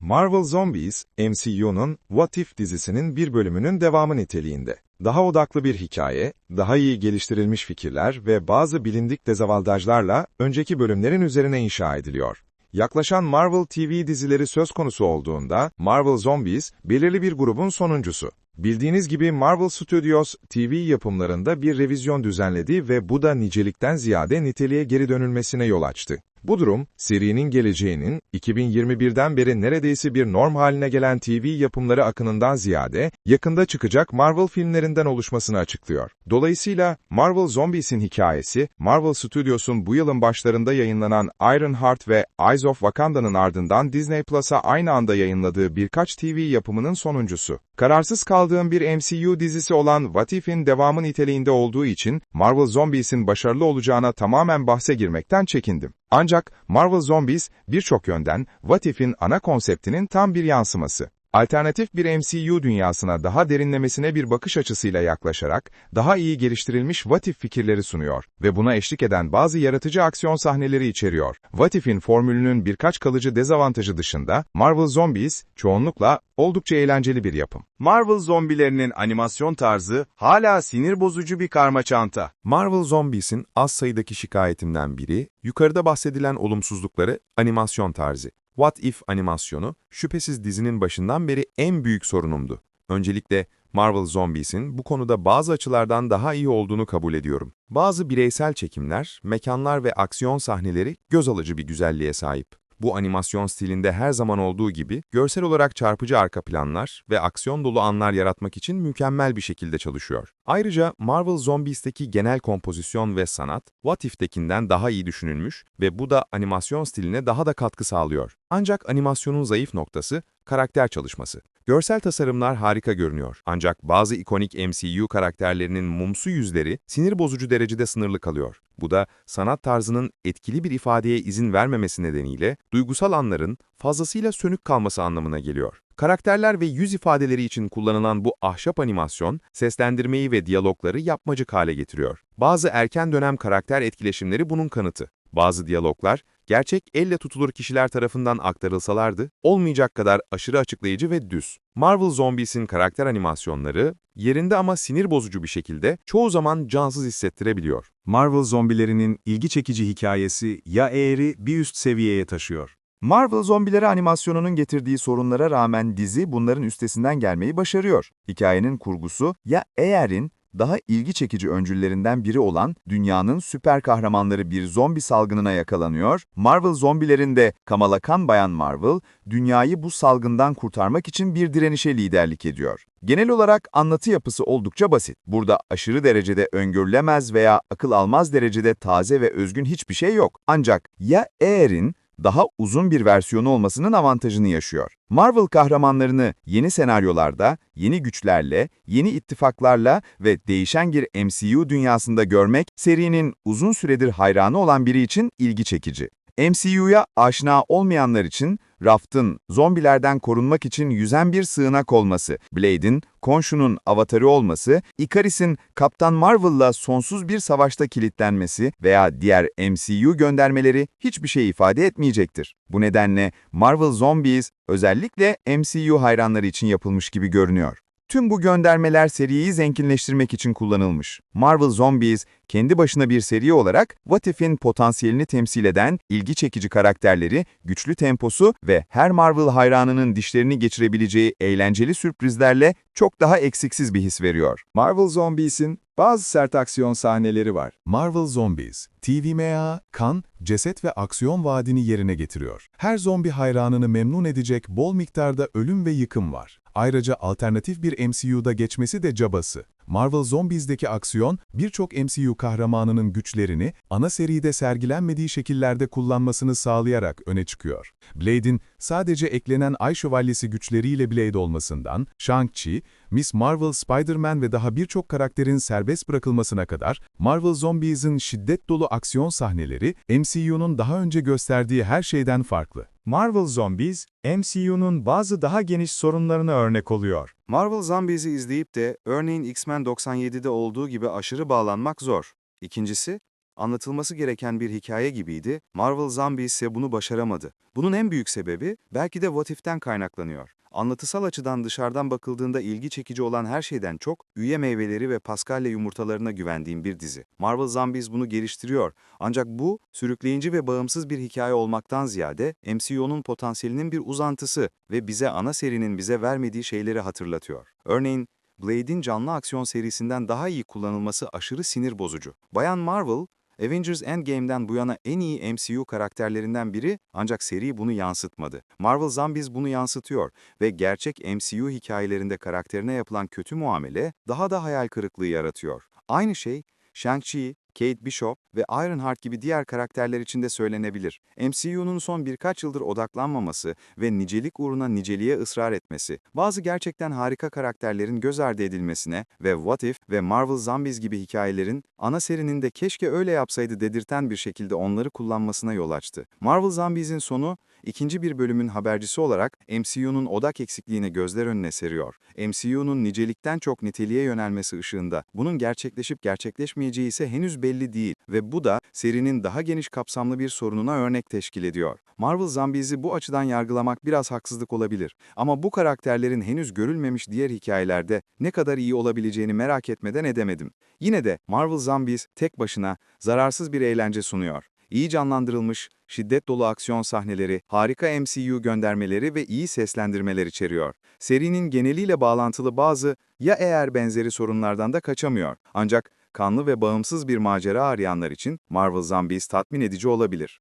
Marvel Zombies, MCU'nun What If dizisinin bir bölümünün devamı niteliğinde. Daha odaklı bir hikaye, daha iyi geliştirilmiş fikirler ve bazı bilindik dezavantajlarla önceki bölümlerin üzerine inşa ediliyor. Yaklaşan Marvel TV dizileri söz konusu olduğunda, Marvel Zombies, belirli bir grubun sonuncusu. Bildiğiniz gibi Marvel Studios, TV yapımlarında bir revizyon düzenledi ve bu da nicelikten ziyade niteliğe geri dönülmesine yol açtı. Bu durum, serinin geleceğinin, 2021'den beri neredeyse bir norm haline gelen TV yapımları akınından ziyade, yakında çıkacak Marvel filmlerinden oluşmasını açıklıyor. Dolayısıyla, Marvel Zombies'in hikayesi, Marvel Studios'un bu yılın başlarında yayınlanan Ironheart ve Eyes of Wakanda'nın ardından Disney Plus'a aynı anda yayınladığı birkaç TV yapımının sonuncusu. Kararsız kaldığım bir MCU dizisi olan What If'in devamı niteliğinde olduğu için, Marvel Zombies'in başarılı olacağına tamamen bahse girmekten çekindim. Ancak Marvel Zombies birçok yönden What If'in ana konseptinin tam bir yansıması. Alternatif bir MCU dünyasına daha derinlemesine bir bakış açısıyla yaklaşarak, daha iyi geliştirilmiş What If fikirleri sunuyor ve buna eşlik eden bazı yaratıcı aksiyon sahneleri içeriyor. What If'in formülünün birkaç kalıcı dezavantajı dışında, Marvel Zombies, çoğunlukla oldukça eğlenceli bir yapım. Marvel zombilerinin animasyon tarzı hala sinir bozucu bir karmaçanta. Marvel Zombies'in az sayıdaki şikayetimden biri, yukarıda bahsedilen olumsuzlukları animasyon tarzı. What If animasyonu, şüphesiz dizinin başından beri en büyük sorunumdu. Öncelikle, Marvel Zombies'in bu konuda bazı açılardan daha iyi olduğunu kabul ediyorum. Bazı bireysel çekimler, mekanlar ve aksiyon sahneleri göz alıcı bir güzelliğe sahip. Bu animasyon stilinde her zaman olduğu gibi, görsel olarak çarpıcı arka planlar ve aksiyon dolu anlar yaratmak için mükemmel bir şekilde çalışıyor. Ayrıca Marvel Zombies'teki genel kompozisyon ve sanat, What If'tekinden daha iyi düşünülmüş ve bu da animasyon stiline daha da katkı sağlıyor. Ancak animasyonun zayıf noktası, karakter çalışması. Görsel tasarımlar harika görünüyor, ancak bazı ikonik MCU karakterlerinin mumsu yüzleri sinir bozucu derecede sınırlı kalıyor. Bu da sanat tarzının etkili bir ifadeye izin vermemesi nedeniyle duygusal anların fazlasıyla sönük kalması anlamına geliyor. Karakterler ve yüz ifadeleri için kullanılan bu ahşap animasyon, seslendirmeyi ve diyalogları yapmacık hale getiriyor. Bazı erken dönem karakter etkileşimleri bunun kanıtı. Bazı diyaloglar, gerçek elle tutulur kişiler tarafından aktarılsalardı, olmayacak kadar aşırı açıklayıcı ve düz. Marvel Zombies'in karakter animasyonları, yerinde ama sinir bozucu bir şekilde çoğu zaman cansız hissettirebiliyor. Marvel zombilerinin ilgi çekici hikayesi ya eğri bir üst seviyeye taşıyor. Marvel zombileri animasyonunun getirdiği sorunlara rağmen dizi bunların üstesinden gelmeyi başarıyor. Hikayenin kurgusu ya eğerin daha ilgi çekici öncüllerinden biri olan dünyanın süper kahramanları bir zombi salgınına yakalanıyor. Marvel zombilerinde Kamala Khan Bayan Marvel, dünyayı bu salgından kurtarmak için bir direnişe liderlik ediyor. Genel olarak anlatı yapısı oldukça basit. Burada aşırı derecede öngörülemez veya akıl almaz derecede taze ve özgün hiçbir şey yok. Ancak ya eğerin daha uzun bir versiyonu olmasının avantajını yaşıyor. Marvel kahramanlarını yeni senaryolarda, yeni güçlerle, yeni ittifaklarla ve değişen bir MCU dünyasında görmek, serinin uzun süredir hayranı olan biri için ilgi çekici. MCU'ya aşina olmayanlar için, Raft'ın zombilerden korunmak için yüzen bir sığınak olması, Blade'in Khonshu'nun avatarı olması, Ikaris'in Kaptan Marvel'la sonsuz bir savaşta kilitlenmesi veya diğer MCU göndermeleri hiçbir şey ifade etmeyecektir. Bu nedenle Marvel Zombies özellikle MCU hayranları için yapılmış gibi görünüyor. Tüm bu göndermeler seriyi zenginleştirmek için kullanılmış. Marvel Zombies, kendi başına bir seri olarak What If'in potansiyelini temsil eden ilgi çekici karakterleri, güçlü temposu ve her Marvel hayranının dişlerini geçirebileceği eğlenceli sürprizlerle çok daha eksiksiz bir his veriyor. Marvel Zombies'in bazı sert aksiyon sahneleri var. Marvel Zombies, TVMA, kan, ceset ve aksiyon vaadini yerine getiriyor. Her zombi hayranını memnun edecek bol miktarda ölüm ve yıkım var. Ayrıca alternatif bir MCU'da geçmesi de cabası. Marvel Zombies'deki aksiyon, birçok MCU kahramanının güçlerini ana seride sergilenmediği şekillerde kullanmasını sağlayarak öne çıkıyor. Blade'in sadece eklenen Ay Şövalyesi güçleriyle Blade olmasından, Shang-Chi, Miss Marvel, Spider-Man ve daha birçok karakterin serbest bırakılmasına kadar, Marvel Zombies'in şiddet dolu aksiyon sahneleri, MCU'nun daha önce gösterdiği her şeyden farklı. Marvel Zombies, MCU'nun bazı daha geniş sorunlarına örnek oluyor. Marvel Zombies'i izleyip de örneğin X-Men 97'de olduğu gibi aşırı bağlanmak zor. İkincisi, anlatılması gereken bir hikaye gibiydi, Marvel Zombies ise bunu başaramadı. Bunun en büyük sebebi belki de What If'ten kaynaklanıyor. Anlatısal açıdan dışarıdan bakıldığında ilgi çekici olan her şeyden çok, üye meyveleri ve paskalya yumurtalarına güvendiğim bir dizi. Marvel Zombies bunu geliştiriyor. Ancak bu, sürükleyici ve bağımsız bir hikaye olmaktan ziyade, MCU'nun potansiyelinin bir uzantısı ve bize ana serinin bize vermediği şeyleri hatırlatıyor. Örneğin, Blade'in canlı aksiyon serisinden daha iyi kullanılması aşırı sinir bozucu. Bayan Marvel, Avengers Endgame'den bu yana en iyi MCU karakterlerinden biri, ancak seri bunu yansıtmadı. Marvel Zombies bunu yansıtıyor ve gerçek MCU hikayelerinde karakterine yapılan kötü muamele daha da hayal kırıklığı yaratıyor. Aynı şey, Shang-Chi, Kate Bishop ve Ironheart gibi diğer karakterler için de söylenebilir. MCU'nun son birkaç yıldır odaklanmaması ve nicelik uğruna niceliğe ısrar etmesi, bazı gerçekten harika karakterlerin göz ardı edilmesine ve What If ve Marvel Zombies gibi hikayelerin ana serinin de keşke öyle yapsaydı dedirten bir şekilde onları kullanmasına yol açtı. Marvel Zombies'in sonu, ikinci bir bölümün habercisi olarak MCU'nun odak eksikliğini gözler önüne seriyor. MCU'nun nicelikten çok niteliğe yönelmesi ışığında bunun gerçekleşip gerçekleşmeyeceği ise henüz belli değil ve bu da serinin daha geniş kapsamlı bir sorununa örnek teşkil ediyor. Marvel Zombies'i bu açıdan yargılamak biraz haksızlık olabilir ama bu karakterlerin henüz görülmemiş diğer hikayelerde ne kadar iyi olabileceğini merak etmeden edemedim. Yine de Marvel Zombies tek başına zararsız bir eğlence sunuyor. İyi canlandırılmış, şiddet dolu aksiyon sahneleri, harika MCU göndermeleri ve iyi seslendirmeler içeriyor. Serinin geneliyle bağlantılı bazı ya eğer benzeri sorunlardan da kaçamıyor. Ancak kanlı ve bağımsız bir macera arayanlar için Marvel Zombies tatmin edici olabilir.